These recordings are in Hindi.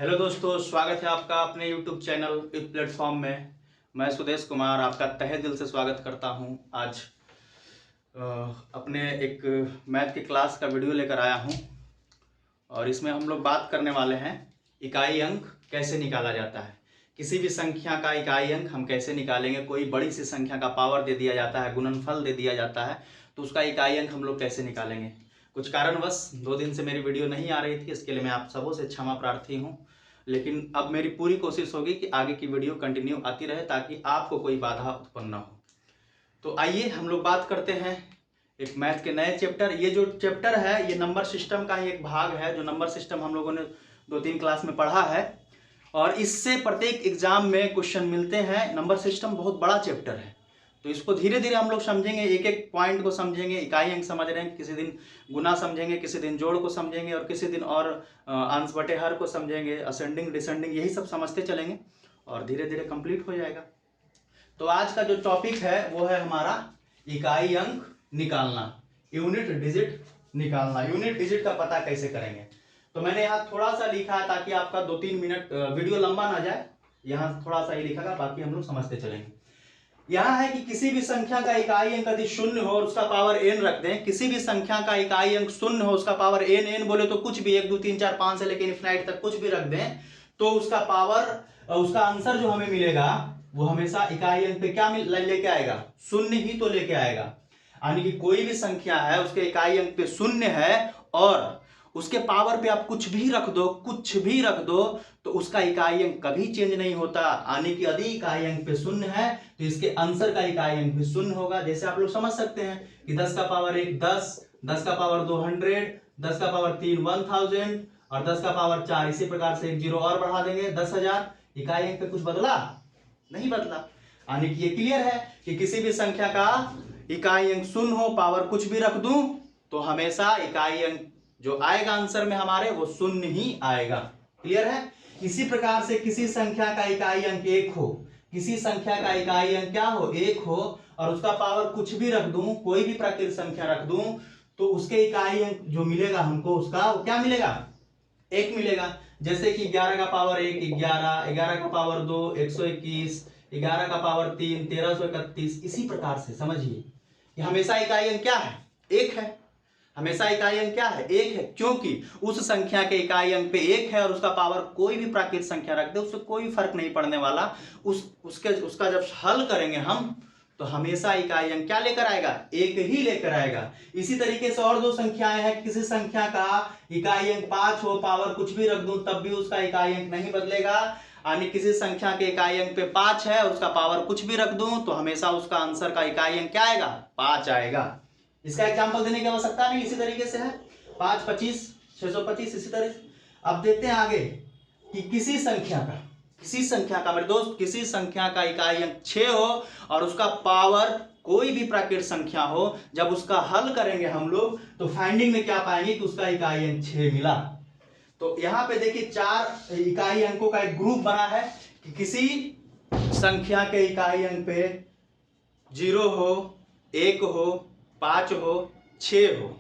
हेलो दोस्तों, स्वागत है आपका अपने YouTube चैनल इस प्लेटफॉर्म में। मैं सुदेश कुमार आपका तहे दिल से स्वागत करता हूं। आज अपने एक मैथ की क्लास का वीडियो लेकर आया हूं और इसमें हम लोग बात करने वाले हैं इकाई अंक कैसे निकाला जाता है। किसी भी संख्या का इकाई अंक हम कैसे निकालेंगे। कोई बड़ी सी संख्या का पावर दे दिया जाता है, गुणनफल दे दिया जाता है, तो उसका इकाई अंक हम लोग कैसे निकालेंगे। कुछ कारणवश 2 दिन से मेरी वीडियो नहीं आ रही थी, इसके लिए मैं आप सबों से क्षमा प्रार्थी हूँ। लेकिन अब मेरी पूरी कोशिश होगी कि आगे की वीडियो कंटिन्यू आती रहे ताकि आपको कोई बाधा उत्पन्न ना हो। तो आइए हम लोग बात करते हैं एक मैथ के नए चैप्टर। ये जो चैप्टर है ये नंबर सिस्टम का ही एक भाग है, जो नंबर सिस्टम हम लोगों ने 2-3 क्लास में पढ़ा है और इससे प्रत्येक एग्जाम में क्वेश्चन मिलते हैं। नंबर सिस्टम बहुत बड़ा चैप्टर है, तो इसको धीरे धीरे हम लोग समझेंगे, एक एक पॉइंट को समझेंगे। इकाई अंक समझ रहे हैं, किसी दिन गुना समझेंगे, किसी दिन जोड़ को समझेंगे और किसी दिन और अंश बटे हर को समझेंगे, असेंडिंग डिसेंडिंग, यही सब समझते चलेंगे और धीरे धीरे कंप्लीट हो जाएगा। तो आज का जो टॉपिक है वो है हमारा इकाई अंक निकालना, यूनिट डिजिट निकालना। यूनिट डिजिट का पता कैसे करेंगे, तो मैंने यहाँ थोड़ा सा लिखा है ताकि आपका 2-3 मिनट वीडियो लंबा ना जाए। यहाँ थोड़ा सा ही लिखा था, बाकी हम लोग समझते चलेंगे। यहाँ है कि किसी भी संख्या का इकाई अंक यदि शून्य हो और उसका पावर n रख दें। किसी भी संख्या का इकाई अंक शून्य हो, उसका पावर n बोले तो कुछ भी 1 2 3 4 5 से लेकर इनफिनाइट तक कुछ भी रख दें, तो उसका पावर, उसका आंसर जो हमें मिलेगा वो हमेशा इकाई अंक पे क्या लेके आएगा, शून्य ही तो लेके आएगा। यानी कि कोई भी संख्या है उसके इकाई अंक पे शून्य है और उसके पावर पे आप कुछ भी रख दो, कुछ भी रख दो, तो उसका इकाई अंक कभी चेंज नहीं होता। यानी कि यदि इकाई अंक पे शून्य है तो इसके आंसर का इकाई अंक भी शून्य होगा। जैसे आप लोग समझ सकते हैं कि 10 का पावर 1 10, 10 का पावर 2 100, 10 का पावर 3 1000 और 10 का पावर 4। इसी प्रकार से एक जीरो और बढ़ा देंगे 10,000। इकाई अंक पे कुछ बदला नहीं, बदला। यानी कि ये क्लियर है कि किसी भी संख्या का इकाई अंक शून्य हो, पावर कुछ भी रख दूं, तो हमेशा इकाई अंक जो आएगा आंसर में हमारे वो शून्य ही आएगा। क्लियर है। इसी प्रकार से किसी संख्या का इकाई अंक 1 हो, किसी संख्या का इकाई अंक क्या हो, 1 हो और उसका पावर कुछ भी रख दूं, कोई भी प्राकृतिक संख्या रख दूं, तो उसके इकाई अंक जो मिलेगा हमको, उसका क्या मिलेगा, 1 मिलेगा। जैसे कि 11 का पावर 1 11, 11 का पावर 2 121, 11 का पावर 3 1331। इसी प्रकार से समझिए कि हमेशा इकाई अंक क्या है, 1 है। हमेशा इकाई अंक क्या है, 1 है, क्योंकि उस संख्या के इकाई अंक पे 1 है और उसका पावर कोई भी प्राकृतिक संख्या रख दे, उससे कोई फर्क नहीं पड़ने वाला। उसका जब हल करेंगे हम, तो हमेशा इकाई अंक क्या लेकर आएगा, 1 ही लेकर आएगा। इसी तरीके से और 2 संख्याएं हैं। किसी संख्या का इकाई अंक 5 हो, पावर कुछ भी रख दूं तब भी उसका इकाई अंक नहीं बदलेगा। यानी किसी संख्या के इकाई अंक पे 5 है और उसका पावर कुछ भी रख दूं, तो हमेशा उसका आंसर का इकाई अंक क्या आएगा, 5 आएगा। इसका एग्जांपल देने की आवश्यकता नहीं, इसी तरीके से है 5 25 625। इसी तरह से अब देखते हैं आगे कि किसी संख्या का मेरे दोस्त, किसी संख्या का इकाई अंक 6 हो और उसका पावर कोई भी प्राकृतिक संख्या हो, जब उसका हल करेंगे हम लोग तो फाइंडिंग में क्या पाएंगे कि उसका इकाई अंक 6 मिला। तो यहाँ पे देखिए 4 इकाई अंकों का एक ग्रुप बना है कि किसी संख्या के इकाई अंक पे 0 हो, 1 हो, 5 हो, 6 हो,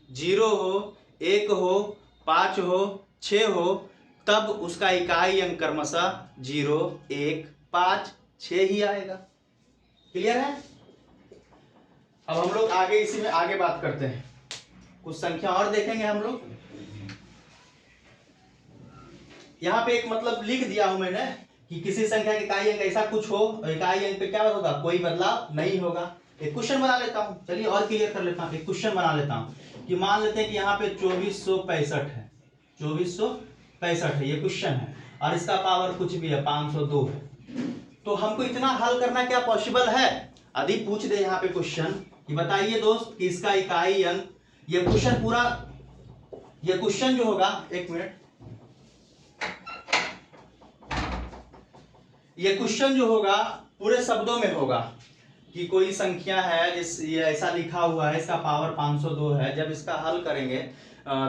0 हो, 1 हो, 5 हो, 6 हो, तब उसका इकाई अंक क्रमशः 0 1 5 6 ही आएगा। क्लियर है। अब हम लोग आगे इसी में आगे बात करते हैं, कुछ संख्या और देखेंगे हम लोग। यहां पे एक मतलब लिख दिया हूं मैंने कि किसी संख्या के इकाई अंक ऐसा कुछ हो, इकाई अंक पे क्या होगा, कोई बदलाव नहीं होगा। एक क्वेश्चन बना लेता हूं, चलिए और क्लियर कर लेता हूं। एक क्वेश्चन बना लेता हूं कि मान लेते हैं कि यहाँ पे 2465 है, 2465 है, ये क्वेश्चन है और इसका पावर कुछ भी है 502 है। तो हमको इतना हल करना क्या पॉसिबल है। यदि पूछ दे यहाँ पे क्वेश्चन कि बताइए दोस्त कि इसका इकाई अंक, ये क्वेश्चन पूरा, ये क्वेश्चन जो होगा, एक मिनट, ये क्वेश्चन जो होगा पूरे शब्दों में होगा कि कोई संख्या है जिस ये ऐसा लिखा हुआ है, इसका पावर 502 है, जब इसका हल करेंगे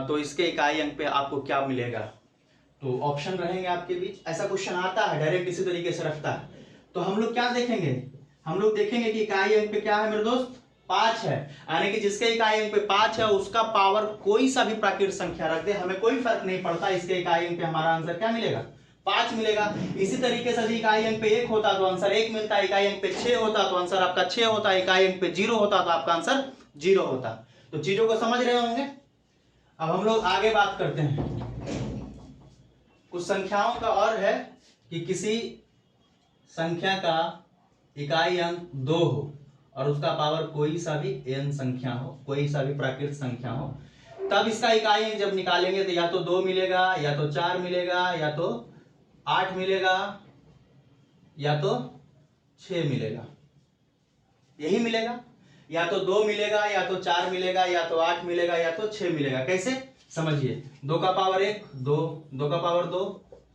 तो इसके इकाई अंक पे आपको क्या मिलेगा। तो ऑप्शन रहेंगे आपके बीच, ऐसा क्वेश्चन आता है डायरेक्ट इसी तरीके से रखता है। तो हम लोग क्या देखेंगे, हम लोग देखेंगे कि इकाई अंक पे क्या है मेरे दोस्त, 5 है, यानी कि जिसके इकाई अंक पे 5 है उसका पावर कोई सा भी प्राकृत संख्या रख दे, हमें कोई फर्क नहीं पड़ता, इसके इकाई अंक पे हमारा आंसर क्या मिलेगा? 5 मिलेगा। इसी तरीके से यदि इकाई अंक पे 1 होता तो आंसर 1 मिलता, इकाई अंक पे 6 होता तो आंसर आपका 6 होता, इकाई अंक पे 0 होता तो आपका आंसर 0 होता। तो चीजों को समझ रहे होंगे। अब हम लोग आगे बात करते हैं। कुछ संख्याओं का और है कि किसी संख्या का इकाई अंक 2 हो और उसका पावर कोई सा भी n संख्या हो, कोई सा भी प्राकृत संख्या हो, तब इसका इकाई अंक जब निकालेंगे तो या तो 2 मिलेगा, या तो 4 मिलेगा, या तो 8 मिलेगा, या तो 6 मिलेगा। यही मिलेगा, या तो 2 मिलेगा, या तो 4 मिलेगा, या तो 8 मिलेगा, या तो 6 मिलेगा। कैसे समझिए, 2 का पावर 1 2, 2 का पावर 2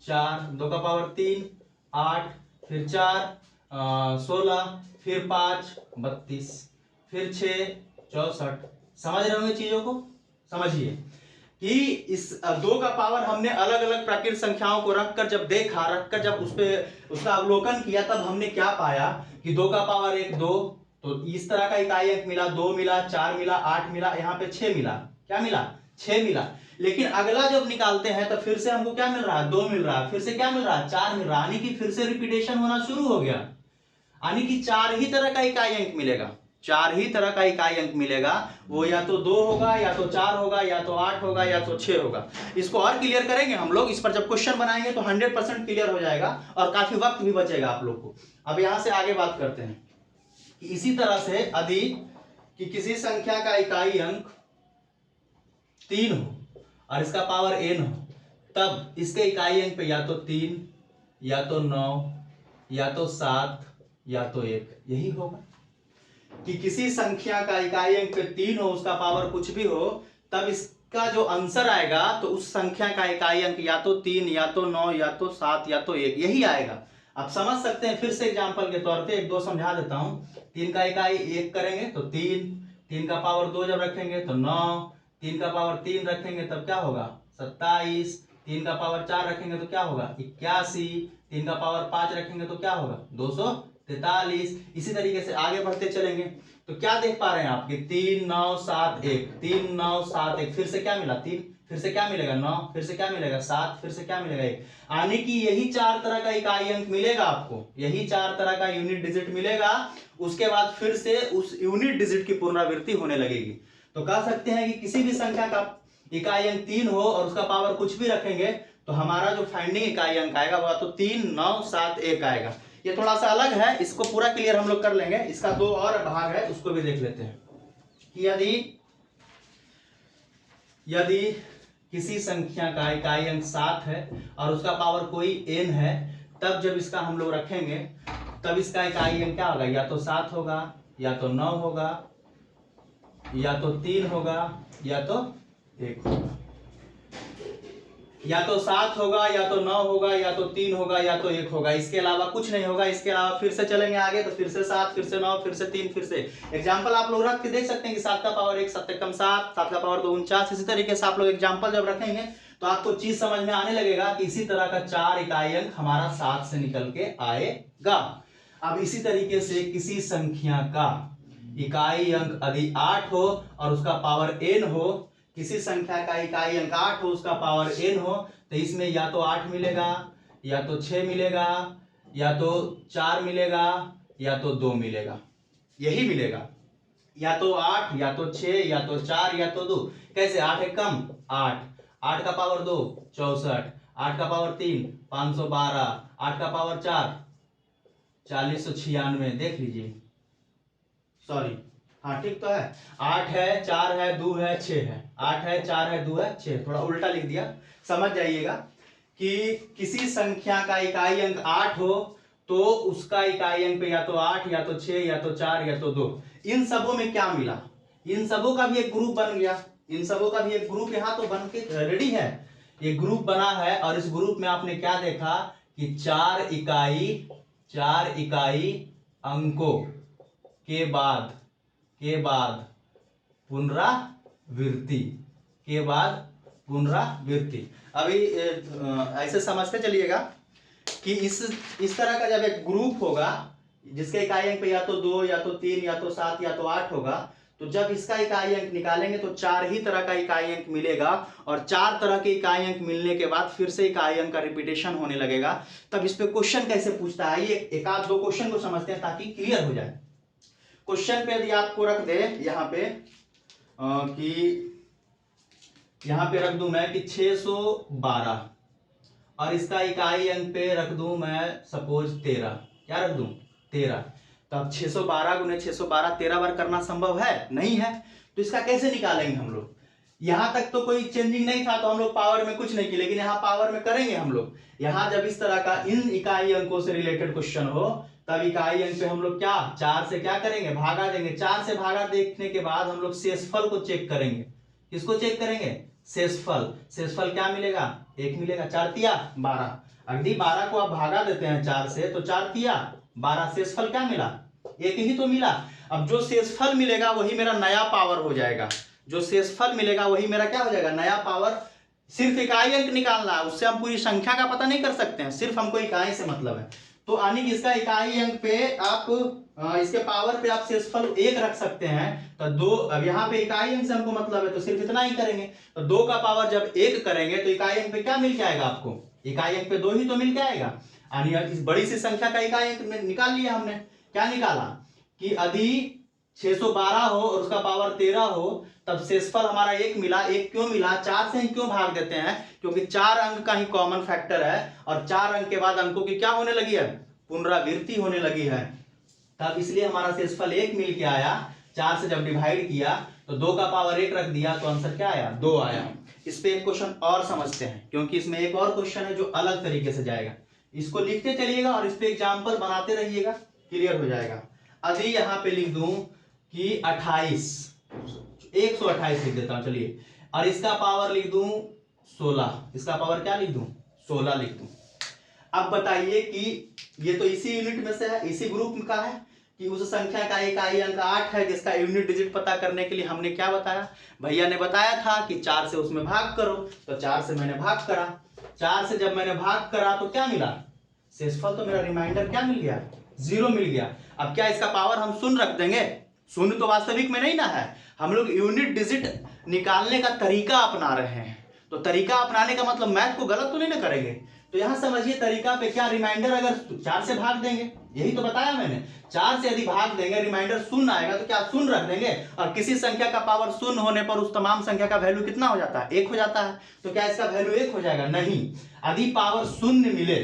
4, 2 का पावर 3 8, फिर 4 16, फिर 5 32, फिर 6 64। समझ रहे होंगे चीजों को। समझिए कि इस 2 का पावर हमने अलग अलग प्राकृत संख्याओं को रखकर जब देखा, रखकर जब उस पे उसका अवलोकन किया, तब हमने क्या पाया कि 2 का पावर 1 2, तो इस तरह का इकाई अंक मिला, 2 मिला, 4 मिला, 8 मिला, यहाँ पे 6 मिला। क्या मिला? 6 मिला। लेकिन अगला जब निकालते हैं तो फिर से हमको क्या मिल रहा है? 2 मिल रहा है, फिर से क्या मिल रहा है? 4 मिल रहा है, यानी कि फिर से रिपीटेशन होना शुरू हो गया, यानी कि 4 ही तरह का इकाई अंक मिलेगा, 4 ही तरह का इकाई अंक मिलेगा। वो या तो 2 होगा, या तो 4 होगा, या तो 8 होगा, या तो 6 होगा। इसको और क्लियर करेंगे हम लोग, इस पर जब क्वेश्चन बनाएंगे तो 100% क्लियर हो जाएगा और काफी वक्त भी बचेगा आप लोग को। अब यहां से आगे बात करते हैं कि इसी तरह से यदि कि किसी संख्या का इकाई अंक 3 हो और इसका पावर n हो, तब इसके इकाई अंक पे या तो 3, या तो 9, या तो 7, या तो 1। यही होगा कि किसी संख्या का इकाई अंक पे 3 हो, उसका पावर कुछ भी हो, तब इसका जो आंसर आएगा तो उस संख्या का इकाई अंक या तो 3, या तो 9, या तो 7, या तो 1 यही आएगा। आप समझ सकते हैं। फिर से एग्जांपल के तौर पे 1-2 समझा देता हूं। 3 का इकाई 1 करेंगे तो 3, 3 का पावर 2 जब रखेंगे तो 9, 3 का पावर 3 रखेंगे तब क्या होगा? 27, 3 का पावर 4 रखेंगे तो क्या होगा? 81, 3 का पावर 5 रखेंगे तो क्या होगा? 243। इसी तरीके से आगे बढ़ते चलेंगे तो क्या देख पा रहे हैं आप कि 3 9 7 1, 3 9 7 1, फिर से क्या मिला? 3, फिर से क्या मिलेगा? 9, फिर से क्या मिलेगा? 7, फिर से क्या मिलेगा? 1। यानी कि यही 4 तरह का इकाई अंक मिलेगा आपको, यही 4 तरह का यूनिट डिजिट मिलेगा। उसके बाद फिर से उस यूनिट डिजिट की पुनरावृत्ति होने लगेगी। तो कह सकते हैं कि किसी भी संख्या का इकाई अंक 3 हो और उसका पावर कुछ भी रखेंगे तो हमारा जो फाइंडिंग इकाई अंक आएगा वह तो 3 9 7 1 आएगा। ये थोड़ा सा अलग है, इसको पूरा क्लियर हम लोग कर लेंगे। इसका 2 और भाग है, उसको भी देख लेते हैं कि यदि किसी संख्या का इकाई अंक 7 है और उसका पावर कोई n है, तब जब इसका हम लोग रखेंगे तब इसका इकाई अंक क्या होगा? या तो 7 होगा, या तो 9 होगा, या तो 3 होगा, या तो 1 होगा। या तो 7 होगा, या तो 9 होगा, या तो 3 होगा, या तो 1 होगा। इसके अलावा कुछ नहीं होगा। इसके अलावा फिर से चलेंगे आगे तो फिर से 7, फिर से 9, फिर से 3, फिर से। एग्जाम्पल आप लोग रख के देख सकते हैं कि 7 का पावर 1, 7 कम 7, 7 का पावर 2 49। इसी तरीके से आप लोग एग्जाम्पल जब रखेंगे तो आपको चीज समझ में आने लगेगा कि इसी तरह का 4 इकाई अंक हमारा 7 से निकल के आएगा। अब इसी तरीके से किसी संख्या का इकाई अंक यदि 8 हो और उसका पावर n हो, किसी संख्या का इकाई अंक 8 हो, उसका पावर n हो, तो इसमें या तो 8 मिलेगा, या तो 6 मिलेगा, या तो 4 मिलेगा, या तो 2 मिलेगा। यही मिलेगा, या तो 8, या तो 6, या तो 4, या तो 2। कैसे? 8 एक कम 8, 8 का पावर 2 64, 8 का पावर 3 512, 8 का पावर 4 4096। देख लीजिए, सॉरी, हाँ ठीक तो है। 8 है, 4 है, 2 है, 6 है। 8 है, 4 है, 2 है, 6, थोड़ा उल्टा लिख दिया। समझ जाइएगा कि किसी संख्या का इकाई अंक 8 हो तो उसका इकाई अंक पे या तो 8, या तो 6, या तो 4, या तो 2। इन सबों में क्या मिला? इन सबों का भी एक ग्रुप बन गया। इन सबों का भी एक ग्रुप यहाँ तो बन के रेडी है, ये ग्रुप बना है। और इस ग्रुप में आपने क्या देखा कि 4 इकाई अंकों के बाद पुनरावृत्ति। अभी ऐसे समझते चलिएगा कि इस तरह का जब एक ग्रुप होगा, जिसके इकाई अंक पे या तो 2 या तो 3 या तो 7 या तो 8 होगा, तो जब इसका इकाई अंक निकालेंगे तो 4 ही तरह का इकाई अंक मिलेगा, और 4 तरह के इकाई अंक मिलने के बाद फिर से इकाई अंक का रिपीटेशन होने लगेगा। तब इस पे क्वेश्चन कैसे पूछता है, ये एक आध दो क्वेश्चन को समझते हैं ताकि क्लियर हो जाए। क्वेश्चन पे यदि आपको रख दे यहाँ पे कि यहाँ पे रख दूं मैं कि 612, और इसका इकाई अंक पे रख दूं मैं सपोज 13, क्या रख दूं 13। तो अब 612 गुने 612 13 बार करना संभव है नहीं है, तो इसका कैसे निकालेंगे हम लोग। यहां तक तो कोई चेंजिंग नहीं था तो हम लोग पावर में कुछ नहीं किए, लेकिन यहाँ पावर में करेंगे हम लोग। यहाँ जब इस तरह का इन इकाई अंकों से रिलेटेड क्वेश्चन हो तब इकाई अंक पे हम लोग क्या 4 से क्या करेंगे, भागा देंगे। 4 से भागा देखने के बाद हम लोग शेषफल को चेक करेंगे। किसको चेक करेंगे, शेषफल। शेषफल क्या मिलेगा, 1 मिलेगा। 4 तिया 12, अगली 12 को आप भागा देते हैं 4 से तो 4 तिया 12, शेषफल क्या मिला, 1 ही तो मिला। अब जो शेषफल मिलेगा वही मेरा नया पावर हो जाएगा। जो शेषफल मिलेगा वही मेरा क्या हो जाएगा, नया पावर। सिर्फ इकाई अंक निकालना है, उससे हम पूरी संख्या का पता नहीं कर सकते हैं, सिर्फ हमको इकाई से मतलब है। तो यानी कि इसका इकाई अंक पे आप इसके पावर पे आप शेषफल 1 रख सकते हैं। तो 2, अब यहाँ पे इकाई अंक से हमको मतलब है तो सिर्फ इतना ही करेंगे। तो 2 का पावर जब 1 करेंगे तो इकाई अंक पे क्या मिल जाएगा आपको, इकाई अंक पे 2 ही तो मिल जाएगा। यानी इस बड़ी सी संख्या का इकाई अंक निकाल लिया हमने। क्या निकाला कि यदि 612 हो और उसका पावर 13 हो तब शेषफल हमारा 1 मिला। 1 क्यों मिला, 4 से ही क्यों भाग देते हैं, क्योंकि 4 अंक का ही कॉमन फैक्टर है, और 4 अंक के बाद अंकों की क्या होने लगी है, पुनरावृत्ति होने लगी है। तब इसलिए हमारा शेषफल 1 मिल के आया। 4 से जब डिवाइड किया तो 2 का पावर 1 रख दिया तो आंसर क्या आया, 2 आया। इस पे एक क्वेश्चन और समझते हैं, क्योंकि इसमें एक और क्वेश्चन है जो अलग तरीके से जाएगा। इसको लिखते चलिएगा और इस पे एग्जाम्पल बनाते रहिएगा, क्लियर हो जाएगा। अभी यहाँ पे लिख दूं कि 128 लिख देता हूं, चलिए। और इसका पावर लिख दूं 16, इसका पावर क्या लिख दूं, 16 लिख दूं। अब बताइए कि ये तो इसी यूनिट में से है, इसी ग्रुप का है कि उस संख्या का इकाई अंक 8 है, जिसका यूनिट डिजिट पता करने के लिए हमने क्या बताया, भैया ने बताया था कि 4 से उसमें भाग करो। तो 4 से मैंने भाग करा। 4 से जब मैंने भाग करा तो क्या मिला, शेषफल तो मेरा रिमाइंडर क्या मिल गया, 0 मिल गया। अब क्या इसका पावर हम शून्य रख देंगे, शून्य तो वास्तविक में नहीं ना है, हम लोग यूनिट डिजिट निकालने का तरीका अपना रहे हैं। तो तरीका अपनाने का मतलब मैथ को गलत तो नहीं ना करेंगे। तो यहां समझिए तरीका पे क्या, रिमाइंडर अगर 4 से भाग देंगे, यही तो बताया मैंने, 4 से यदि भाग देंगे रिमाइंडर शून्य आएगा तो क्या शून्य रख देंगे। और किसी संख्या का पावर शून्य होने पर उस तमाम संख्या का वैल्यू कितना हो जाता है, 1 हो जाता है। तो क्या इसका वैल्यू 1 हो जाएगा, नहीं। यदि पावर शून्य मिले,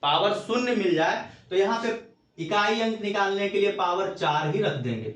पावर शून्य मिल जाए तो यहाँ पे इकाई अंक निकालने के लिए पावर 4 ही रख देंगे।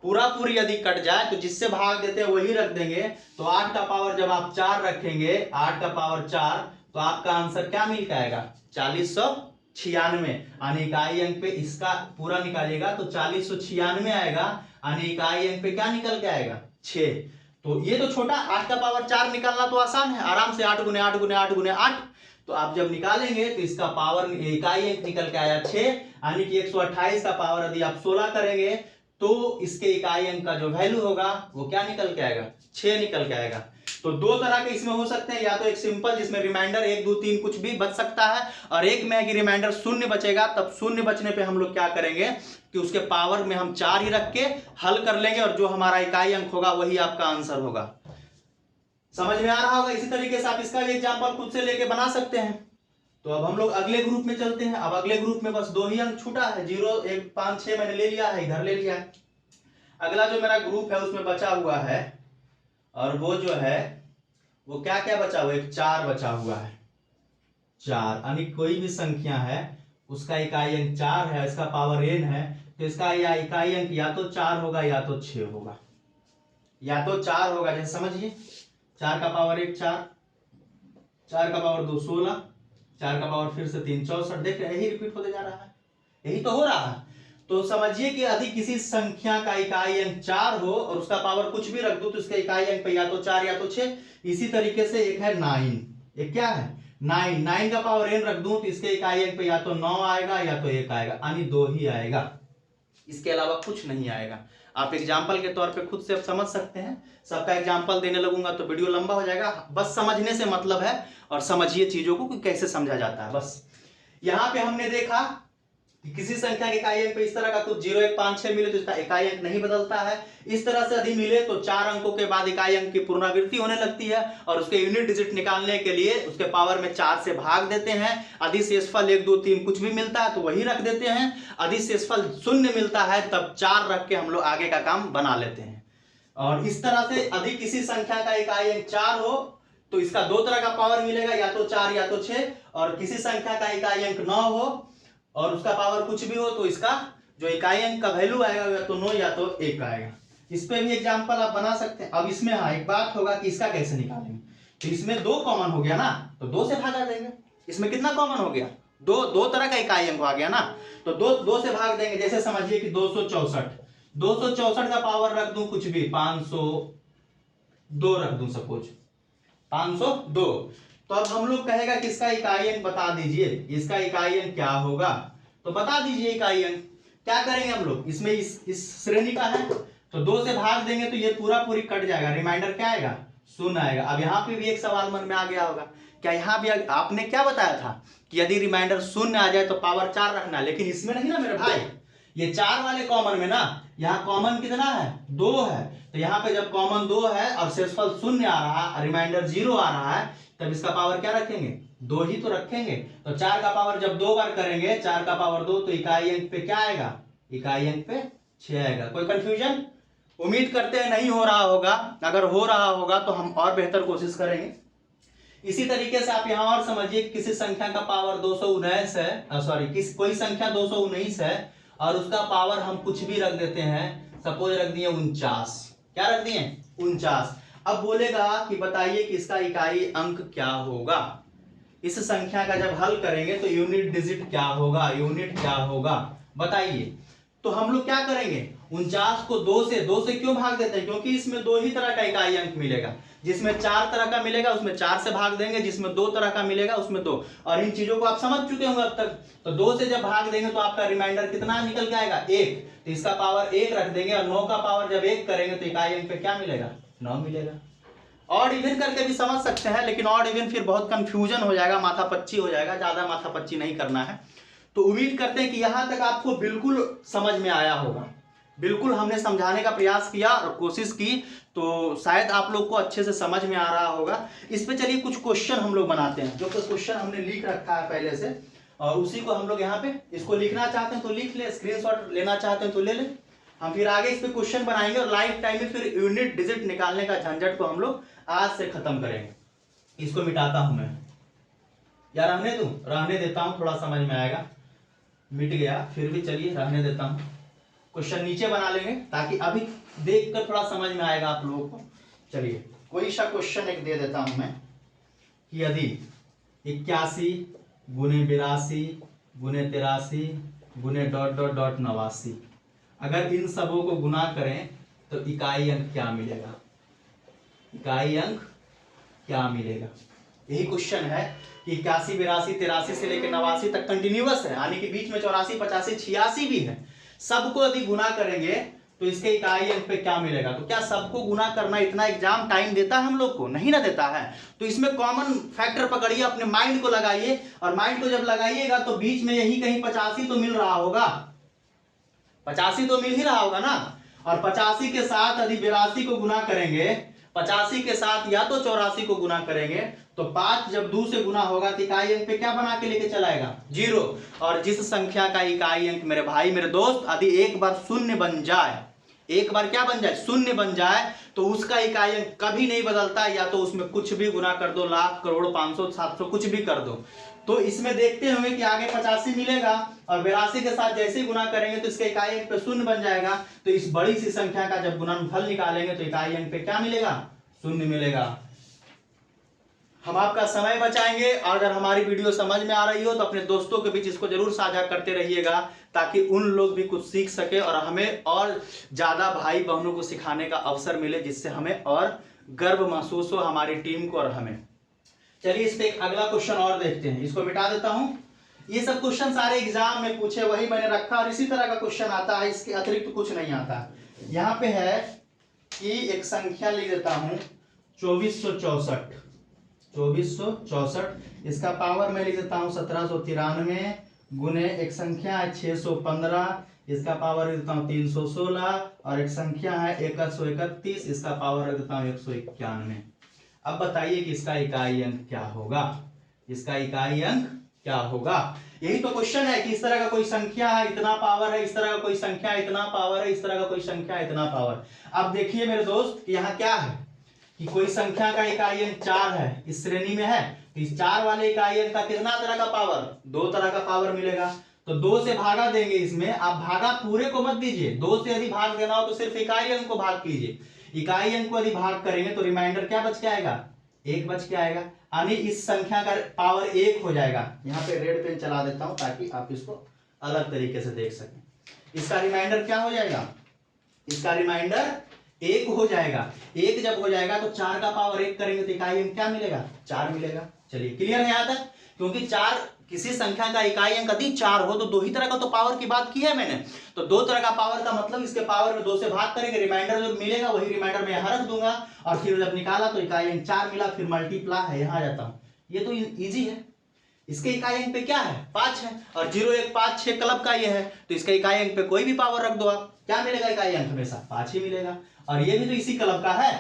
पूरा पूरी यदि कट जाए तो जिससे भाग देते हैं वही रख देंगे। तो 8 का पावर जब आप 4 रखेंगे, 8 का पावर 4, तो आपका आंसर क्या मिल के आएगा, 4096। यानी इकाई अंक पे इसका पूरा निकालिएगा तो 4096 आएगा। यानी इकाई अंक पे क्या निकल के आएगा, 6। तो ये तो छोटा, 8 का पावर 4 निकालना तो आसान है, आराम से 8 गुने 8 गुने 8 गुने 8। तो आप जब निकालेंगे तो इसका पावर इकाई अंक निकल के आया 6। यानी कि 128 का पावर यदि आप 16 करेंगे तो इसके इकाई अंक का जो वैल्यू होगा वो क्या निकल के आएगा, 6 निकल के आएगा। तो 2 तरह के इसमें हो सकते हैं, या तो एक सिंपल जिसमें रिमाइंडर 1 2 3 कुछ भी बच सकता है, और एक में कि रिमाइंडर शून्य बचेगा। तब शून्य बचने पे हम लोग क्या करेंगे कि उसके पावर में हम 4 ही रख के हल कर लेंगे, और जो हमारा इकाई अंक होगा वही आपका आंसर होगा। समझ में आ रहा होगा। इसी तरीके से आप इसका भी एग्जाम्पल खुद से लेके बना सकते हैं। तो अब हम लोग अगले ग्रुप में चलते हैं। अब अगले ग्रुप में बस 2 ही अंक छूटा है, 0 1 5 6 मैंने ले लिया है, इधर ले लिया है। अगला जो मेरा ग्रुप है उसमें बचा हुआ है, और वो जो है वो क्या क्या बचा हुआ है, 4 बचा हुआ है। 4 यानी कोई भी संख्या है उसका इकाई अंक 4 है, इसका पावर n है, तो इसका या इकाई अंक या तो 4 होगा या तो 6 होगा, या तो 4 होगा। जैसे समझिए 4 का पावर 1 4, 4 का पावर 2 16, 4 का पावर फिर से 3 64। देख रहे, यही रिपीट होते जा रहा है, यही तो हो रहा है। तो समझिए कि यदि किसी संख्या का इकाई अंक 4 हो और उसका पावर कुछ भी रख दो तो इसका इकाई अंक पे या तो 4 या तो 6। इसी तरीके से एक है 9, एक क्या है 9, 9 का पावर n रख दूं तो इसके इकाई अंक पे या तो 9 आएगा या तो 1 आएगा, यानी 2 ही आएगा, इसके अलावा कुछ नहीं आएगा। आप एग्जाम्पल के तौर पे खुद से आप समझ सकते हैं। सबका एग्जाम्पल देने लगूंगा तो वीडियो लंबा हो जाएगा, बस समझने से मतलब है, और समझिए चीजों को कि कैसे समझा जाता है। बस यहाँ पे हमने देखा कि किसी संख्या के इकाई अंक पे इस तरह का कुछ 0 1 5 6 मिले तो इसका इकाई अंक नहीं बदलता है। इस तरह से यदि मिले तो 4 अंकों के बाद इकाई अंक की पुनरावृत्ति होने लगती है और उसके यूनिट डिजिट निकालने के लिए उसके पावर में 4 से भाग देते हैं। यदि शेषफल 1 2 3 कुछ भी मिलता है तो वही रख देते हैं। यदि शेषफल 0 मिलता है तब 4 रख के हम लोग आगे का काम बना लेते हैं। और इस तरह से यदि किसी संख्या का इकाई अंक 4 हो तो इसका दो तरह का पावर मिलेगा, या तो 4 या तो 6। और किसी संख्या का इकाई अंक 9 हो और उसका पावर कुछ भी हो तो इसका जो इकाई अंक का वैल्यू आएगा या तो 9 या तो 1 आएगा। इस पे भी एग्जांपल आप बना सकते हैं। अब इसमें हाँ एक बात होगा कि इसका कैसे निकालेंगे, तो इसमें 2 कॉमन हो गया ना, तो 2 से भागा देंगे। इसमें कितना कॉमन हो गया, दो तरह का इकाई अंक आ गया ना, तो 2 से भाग देंगे। जैसे समझिए कि 264 का पावर रख दूं कुछ भी 502 रख दूं, सपोज 502। तो अब हम लोग कहेगा कि इसका इकाई अंक बता दीजिए, इसका इकाई अंक क्या होगा, तो बता दीजिए इकाई अंक। क्या करेंगे हम लोग, इसमें इस श्रेणी का है तो 2 से भाग देंगे तो ये पूरी कट जाएगा, रिमाइंडर क्या आएगा, 0 आएगा। अब यहाँ पे भी एक सवाल मन में आ गया होगा, क्या यहाँ भी आपने क्या बताया था कि यदि रिमाइंडर 0 आ जाए तो पावर 4 रखना, लेकिन इसमें नहीं ना मेरे भाई, ये 4 वाले कॉमन में ना, यहाँ कॉमन कितना है, 2 है। तो यहाँ पे जब कॉमन 2 है और शेषफल 0 आ रहा है, रिमाइंडर 0 आ रहा है, तब इसका पावर क्या रखेंगे, 2 ही तो रखेंगे। तो 4 का पावर जब 2 बार करेंगे, 4 का पावर 2, तो इकाई अंक पे क्या आएगा, इकाई अंक पे 6 आएगा। कोई कंफ्यूजन? उम्मीद करते हैं नहीं हो रहा होगा। अगर हो रहा होगा तो हम और बेहतर कोशिश करेंगे। इसी तरीके से आप यहाँ और समझिए, किसी संख्या का पावर 219 है, सॉरी कोई संख्या 219 है और उसका पावर हम कुछ भी रख देते हैं, सपोज रख दिए 49। क्या रख दिए, 49। अब बोलेगा कि बताइए कि इसका इकाई अंक क्या होगा। इस संख्या का जब हल करेंगे तो यूनिट डिजिट क्या होगा, यूनिट क्या होगा बताइए। तो हम लोग क्या करेंगे, 49 को 2 से क्यों भाग देते हैं, क्योंकि इसमें 2 ही तरह का इकाई अंक मिलेगा। जिसमें 4 तरह का मिलेगा उसमें 4 से भाग देंगे, जिसमें 2 तरह का मिलेगा उसमें 2। और इन चीजों को आप समझ चुके होंगे अब तक। तो 2 से जब भाग देंगे तो आपका रिमाइंडर कितना निकल के आएगा, 1। तो इसका पावर 1 रख देंगे और 9 का पावर जब 1 करेंगे तो इकाई अंक पे क्या मिलेगा, 9 मिलेगा। ऑड इवन करके भी समझ सकते हैं, लेकिन ऑड इवन फिर बहुत कंफ्यूजन हो जाएगा, माथा पच्ची हो जाएगा, ज्यादा माथा पच्ची नहीं करना है। तो उम्मीद करते हैं कि यहां तक आपको बिल्कुल समझ में आया होगा। बिल्कुल हमने समझाने का प्रयास किया और कोशिश की, तो शायद आप लोग को अच्छे से समझ में आ रहा होगा। इस पे चलिए कुछ क्वेश्चन हम लोग बनाते हैं, जो क्वेश्चन हमने लिख रखा है पहले से, और उसी को हम लोग यहाँ पे इसको लिखना चाहते हैं तो लिख ले, स्क्रीनशॉट लेना चाहते हैं तो ले ले। हम फिर आगे इस पे क्वेश्चन बनाएंगे और लाइफ टाइम में फिर यूनिट डिजिट निकालने का झंझट को हम लोग आज से खत्म करेंगे। इसको मिटाता हूं मैं, या रहने देता हूं, थोड़ा समझ में आएगा। मिट गया, फिर भी चलिए रहने देता हूं। क्वेश्चन नीचे बना लेंगे ताकि अभी देखकर थोड़ा समझ में आएगा आप लोगों को। चलिए कोई सा क्वेश्चन एक दे देता हूं मैं, कि यदि 81 गुने 82 गुने 83 गुने ... 89, अगर इन सबों को गुना करें तो इकाई अंक क्या मिलेगा, इकाई अंक क्या मिलेगा। यही क्वेश्चन है कि 81 82 83 से लेकर 89 तक कंटिन्यूअस है, यानी कि बीच में 84 85 86 भी है। सबको यदि गुना करेंगे तो इसके इकाई अंक पे क्या मिलेगा। तो क्या सबको गुना करना इतना एग्जाम टाइम देता है हम लोग को, नहीं ना देता है। तो इसमें कॉमन फैक्टर पकड़िए, अपने माइंड को लगाइए, और माइंड को जब लगाइएगा तो बीच में यही कहीं 85 तो मिल रहा होगा, 85 तो मिल ही रहा होगा ना। और 85 के साथ यदि 82 को गुना करेंगे, 85 के साथ या तो 84 को गुना करेंगे, तो 5 जब 2 से गुना होगा तो इकाई अंक पे क्या बना के लेके चलाएगा, 0। और जिस संख्या का इकाई अंक मेरे भाई मेरे दोस्त यदि एक बार शून्य बन जाए, एक बार क्या बन जाए, शून्य बन जाए, तो उसका इकाई अंक कभी नहीं बदलता। या तो उसमें कुछ भी गुना कर दो, लाख करोड़ 500 700 कुछ भी कर दो। तो इसमें देखते होंगे कि आगे 85 मिलेगा और 82 के साथ जैसे ही गुना करेंगे तो इसका इकाई अंक पे शून्य बन जाएगा। तो इस बड़ी सी संख्या का जब गुणनफल निकालेंगे तो इकाई अंक पे क्या मिलेगा, शून्य मिलेगा। हम आपका समय बचाएंगे, और अगर हमारी वीडियो समझ में आ रही हो तो अपने दोस्तों के बीच इसको जरूर साझा करते रहिएगा, ताकि उन लोग भी कुछ सीख सके और हमें और ज्यादा भाई बहनों को सिखाने का अवसर मिले, जिससे हमें और गर्व महसूस हो हमारी टीम को और हमें। चलिए इस पे एक अगला क्वेश्चन और देखते हैं, इसको मिटा देता हूं। ये सब क्वेश्चन सारे एग्जाम में पूछे वही मैंने रखा, और इसी तरह का क्वेश्चन आता है, इसके अतिरिक्त कुछ नहीं आता। यहाँ पे है कि एक संख्या लिख देता हूं 2464, इसका पावर मैं लिख देता हूं 1793 गुने एक संख्या है 615, इसका पावर रख देता हूँ 316, और एक संख्या है 131, इसका पावर रख देता हूँ 191। अब बताइए कि इसका इकाई अंक क्या होगा, इसका इकाई अंक क्या होगा। यही तो क्वेश्चन है कि इस तरह का कोई संख्या है, इतना पावर है, इस तरह का कोई संख्या इतना पावर है, इस तरह का कोई संख्या इतना पावर। अब देखिए मेरे दोस्त कि यहाँ क्या है कि कोई संख्या का इकाई अंक 4 है, इस श्रेणी में है, तो इस 4 वाले इकाई अंक का कितना तरह का पावर, 2 तरह का पावर मिलेगा। तो 2 से भागा देंगे, इसमें आप भागा पूरे को मत दीजिए, 2 से यदि भाग देना हो तो सिर्फ इकाई अंक को भाग कीजिए। इकाई अंक को यदि भाग करेंगे तो रिमाइंडर क्या बच के आएगा, 1 बच के आएगा, यानी इस संख्या का पावर 1 हो जाएगा। यहाँ पे रेड पेन चला देता हूं ताकि आप इसको अलग तरीके से देख सकें। इसका रिमाइंडर क्या हो जाएगा, इसका रिमाइंडर 1 हो जाएगा। 1 जब हो जाएगा तो 4 का पावर 1 करेंगे तो इकाई अंक क्या मिलेगा, 4 मिलेगा। चलिए क्लियर है यहाँ तक, क्योंकि 4 किसी संख्या का इकाई अंक यदि 4 हो तो 2 ही तरह का तो पावर की बात की है मैंने। तो 2 तरह का पावर का मतलब इसके पावर में 2 से भाग करेंगे, रिमाइंडर जो मिलेगा वही रिमाइंडर में यहाँ रख दूंगा, और फिर जब निकाला तो इकाई अंक 4 मिला, फिर मल्टीप्लाई है, यहाँ आ जाता हूँ। ये तो इजी है। इसके इकाई अंक पे क्या है, 5 है, और 0 1 5 6 क्लब का ये है, तो इसके इकाई अंक पे कोई भी पावर रख दो आप, क्या मिलेगा इकाई अंक, हमेशा 5 ही मिलेगा। और ये भी तो इसी क्लब का है,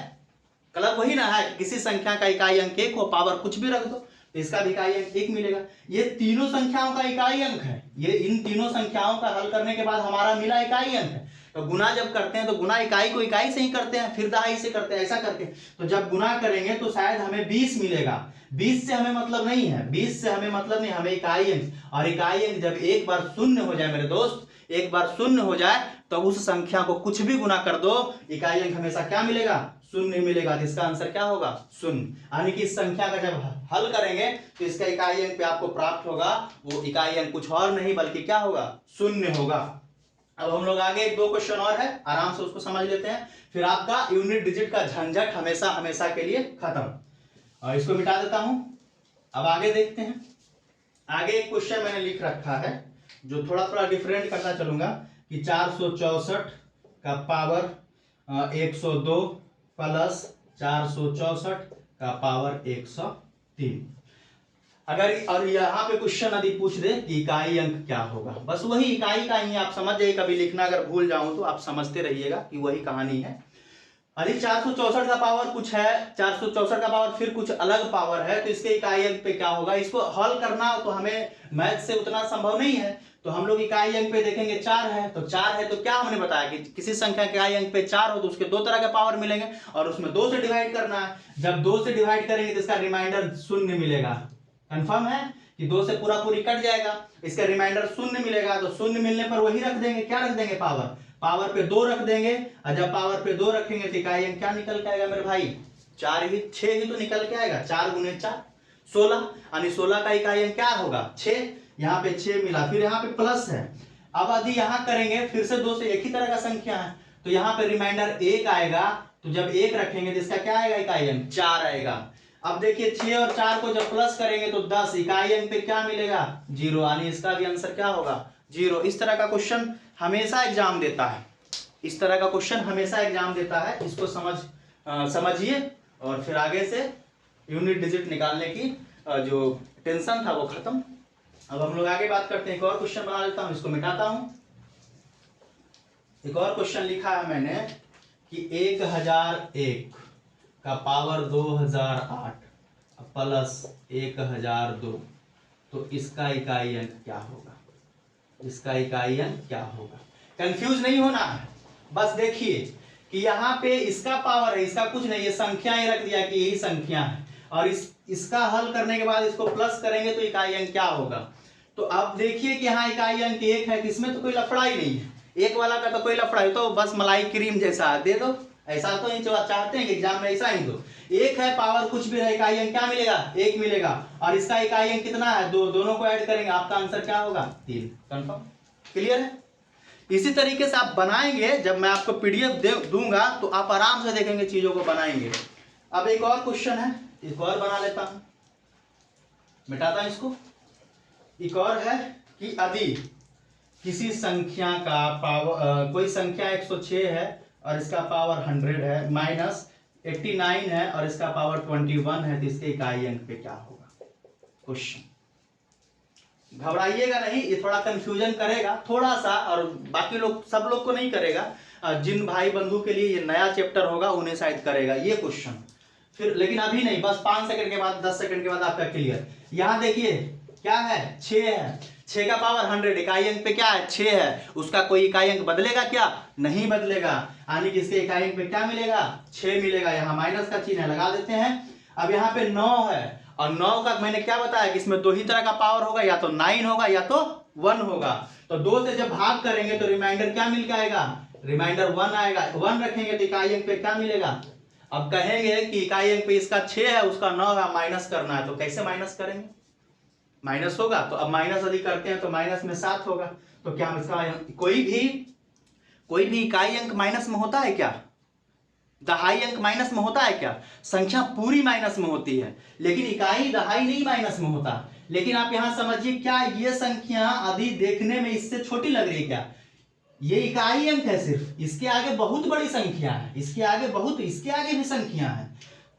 क्लब वही ना है, किसी संख्या का इकाई अंक 1 हो, पावर कुछ भी रख दो तो इसका भी इकाई अंक 1 मिलेगा। ये तीनों संख्याओं का इकाई अंक है, ये इन तीनों संख्याओं का हल करने के बाद हमारा मिला इकाई अंक है। तो गुना जब करते हैं तो गुना इकाई को इकाई से ही करते हैं, फिर दहाई से करते हैं, ऐसा करके। तो जब गुना करेंगे तो शायद हमें 20 मिलेगा, 20 से हमें मतलब नहीं है, 20 से हमें मतलब नहीं, हमें इकाई अंक, और इकाई अंक जब एक बार शून्य हो जाए मेरे दोस्त, एक बार शून्य हो जाए तो उस संख्या को कुछ भी गुना कर दो, इकाई अंक हमेशा क्या मिलेगा, शून्य मिलेगा। तो इसका आंसर क्या होगा, शून्य। यानी कि इस संख्या का जब हल करेंगे तो इसका इकाई अंक पे आपको प्राप्त होगा, वो इकाई अंक कुछ और नहीं बल्कि क्या होगा, शून्य होगा। अब हम लोग आगे 2 क्वेश्चन और है, आराम से उसको समझ लेते हैं, फिर आपका यूनिट डिजिट का झंझट हमेशा हमेशा के लिए खत्म। और इसको मिटा देता हूं। अब आगे देखते हैं। आगे एक क्वेश्चन मैंने लिख रखा है जो थोड़ा थोड़ा डिफरेंट करता चलूंगा कि 464 का पावर 102 प्लस 464 का पावर 103। अगर और यहाँ पे क्वेश्चन यदि पूछ दे कि इकाई अंक क्या होगा, बस वही इकाई का ही आप समझ जाइए, कभी लिखना अगर भूल जाऊं तो आप समझते रहिएगा कि वही कहानी है। अरे 464 का पावर कुछ है, 464 का पावर फिर कुछ अलग पावर है, तो इसके इकाई अंक पे क्या होगा, इसको हल करना तो हमें मैथ से उतना संभव नहीं है। तो हम लोग इकाई अंक पे देखेंगे 4 है, तो 4 है तो क्या हमने बताया कि किसी संख्या के इकाई अंक पे 4 हो तो उसके 2 तरह के पावर मिलेंगे, और उसमें 2 से डिवाइड करना है। जब 2 से डिवाइड करेंगे तो इसका रिमाइंडर शून्य मिलेगा। कंफर्म है कि 2 से पूरा पूरी कट जाएगा, इसका रिमाइंडर शून्य मिलेगा। तो शून्य मिलने पर वही रख देंगे, क्या रख देंगे, पावर, पावर पे 2 रख देंगे, और जब पावर पे 2 रखेंगे तो इकाई अंक क्या निकल के आएगा मेरे भाई, 4 ही 6 ही तो निकल के आएगा। 4 गुने 4 16, यानी 16 का इकाई अंक क्या होगा, 6। यहाँ पे 6 मिला, फिर यहाँ पे प्लस है। अब यदि यहाँ करेंगे फिर से 2 से एक ही तरह का संख्या है, तो यहाँ पे रिमाइंडर 1 आएगा, तो जब 1 रखेंगे तो इसका क्या आएगा, इकाई अंक 4 आएगा। अब देखिए 6 और 4 को जब प्लस करेंगे तो 10, इकाई अंक पे क्या मिलेगा, 0, यानी इसका भी आंसर क्या होगा, 0। इस तरह का क्वेश्चन हमेशा एग्जाम देता है, इस तरह का क्वेश्चन हमेशा एग्जाम देता है, इसको समझिए और फिर आगे से यूनिट डिजिट निकालने की जो टेंशन था वो खत्म। अब हम लोग आगे बात करते हैं, एक और क्वेश्चन बना लेता हूं, इसको मिटाता हूं। एक और क्वेश्चन लिखा है मैंने कि 1001 का पावर 2008 प्लस 1002, तो इसका इकाई अंक क्या होगा, इसका इकाई अंक क्या होगा। कंफ्यूज नहीं होना है, बस देखिए कि यहाँ पे इसका पावर है, इसका कुछ नहीं, ये संख्याएं रख दिया कि यही संख्या है, और इसका हल करने के बाद इसको प्लस करेंगे तो इकाई अंक क्या होगा। तो अब देखिए कि यहाँ इकाई अंक 1 है, इसमें तो कोई लफड़ा ही नहीं है, 1 वाला का तो कोई लफड़ा है, तो बस मलाई क्रीम जैसा दे दो, ऐसा तो नहीं चाहते हैं कि एग्जाम में ऐसा ही दो। 1 है, पावर कुछ भी है, इकाई अंक क्या मिलेगा, 1 मिलेगा, और इसका इकाई अंक कितना है, 2, दोनों को ऐड करेंगे आपका आंसर क्या होगा, 3। कंफर्म, क्लियर है। इसी तरीके से आप बनाएंगे, जब मैं आपको पीडीएफ दूंगा तो आप आराम से देखेंगे, चीजों को बनाएंगे। अब एक और क्वेश्चन है, एक और बना लेता हूं, मिटाता हूं इसको। एक और है कि यदि किसी संख्या का पावर, कोई संख्या 106 है और इसका पावर 100 है, माइनस 89 है और इसका पावर 21 है, तो इसके इकाई अंक पे क्या होगा। क्वेश्चन घबराइएगा नहीं, ये थोड़ा कंफ्यूजन करेगा थोड़ा सा, और बाकी लोग सब लोग को नहीं करेगा। जिन भाई बंधु के लिए ये नया चैप्टर होगा उन्हें शायद करेगा ये क्वेश्चन फिर, लेकिन अभी नहीं, बस 5 सेकंड के बाद 10 सेकंड के बाद आपका क्लियर। यहाँ देखिए क्या है, 6 है, 6 का पावर 100, इकाई अंक पे क्या है 6 है, उसका कोई इकाई अंक बदलेगा क्या, नहीं बदलेगा, यानी कि इसके इकाई अंक पे क्या मिलेगा 6 मिलेगा। यहाँ माइनस का चिन्ह है, लगा देते हैं। अब यहाँ पे 9 है, और 9 का मैंने क्या बताया कि इसमें 2 ही तरह का पावर होगा, या तो 9 होगा या तो 1 होगा। तो 2 से जब भाग करेंगे तो रिमाइंडर क्या मिल के आएगा, रिमाइंडर 1 आएगा। 1 रखेंगे तो इकाई अंक पे क्या मिलेगा। अब कहेंगे कि इकाई अंक पे इसका 6 है उसका 9 है, माइनस करना है, तो कैसे माइनस करेंगे, माइनस होगा। तो अब माइनस यदि करते हैं तो माइनस में 7 होगा। तो क्या इसका कोई भी इकाई अंक माइनस में होता है क्या, दहाई अंक माइनस में होता है क्या, संख्या पूरी माइनस में होती है, लेकिन इकाई दहाई नहीं माइनस में होता। लेकिन आप यहां समझिए, क्या ये संख्या यदि देखने में इससे छोटी लग रही है क्या, ये इकाई अंक है सिर्फ, इसके आगे बहुत बड़ी संख्या है, इसके आगे भी संख्या है।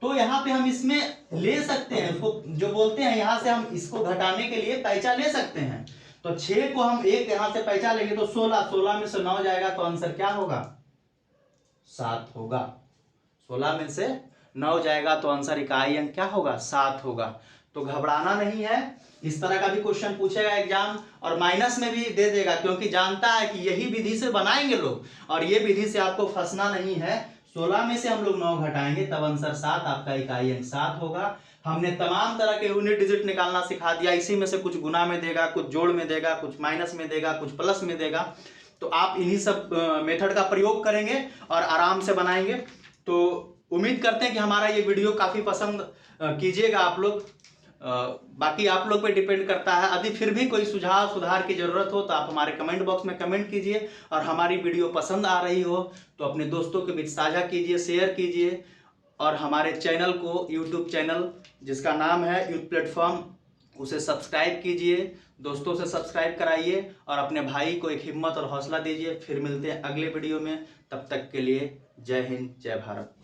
तो यहाँ पे हम इसमें ले सकते हैं, उसको जो बोलते हैं यहाँ से हम इसको घटाने के लिए पैंचा ले सकते हैं। तो 6 को हम एक यहाँ से पैंचा लेंगे तो 16 में से 9 जाएगा, तो आंसर क्या होगा 7 होगा। 16 में से 9 जाएगा तो आंसर इकाई अंक क्या होगा 7 होगा। तो घबराना नहीं है, इस तरह का भी क्वेश्चन पूछेगा एग्जाम, और माइनस में भी दे देगा, क्योंकि जानता है कि यही विधि से बनाएंगे लोग, और ये विधि से आपको फंसना नहीं है। 16 में से हम लोग 9 घटाएंगे तब आंसर 7, आपका इकाई अंक 7 होगा। हमने तमाम तरह के यूनिट डिजिट निकालना सिखा दिया, इसी में से कुछ गुना में देगा, कुछ जोड़ में देगा, कुछ माइनस में देगा, कुछ प्लस में देगा। तो आप इन्हीं सब मेथड का प्रयोग करेंगे और आराम से बनाएंगे। तो उम्मीद करते हैं कि हमारा ये वीडियो काफ़ी पसंद कीजिएगा आप लोग। बाकी आप लोग पे डिपेंड करता है, यदि फिर भी कोई सुझाव सुधार की जरूरत हो तो आप हमारे कमेंट बॉक्स में कमेंट कीजिए, और हमारी वीडियो पसंद आ रही हो तो अपने दोस्तों के बीच साझा कीजिए, शेयर कीजिए, और हमारे चैनल को, यूट्यूब चैनल जिसका नाम है यूथ प्लेटफॉर्म, उसे सब्सक्राइब कीजिए, दोस्तों से सब्सक्राइब कराइए, और अपने भाई को एक हिम्मत और हौसला दीजिए। फिर मिलते हैं अगले वीडियो में, तब तक के लिए जय हिंद जय भारत।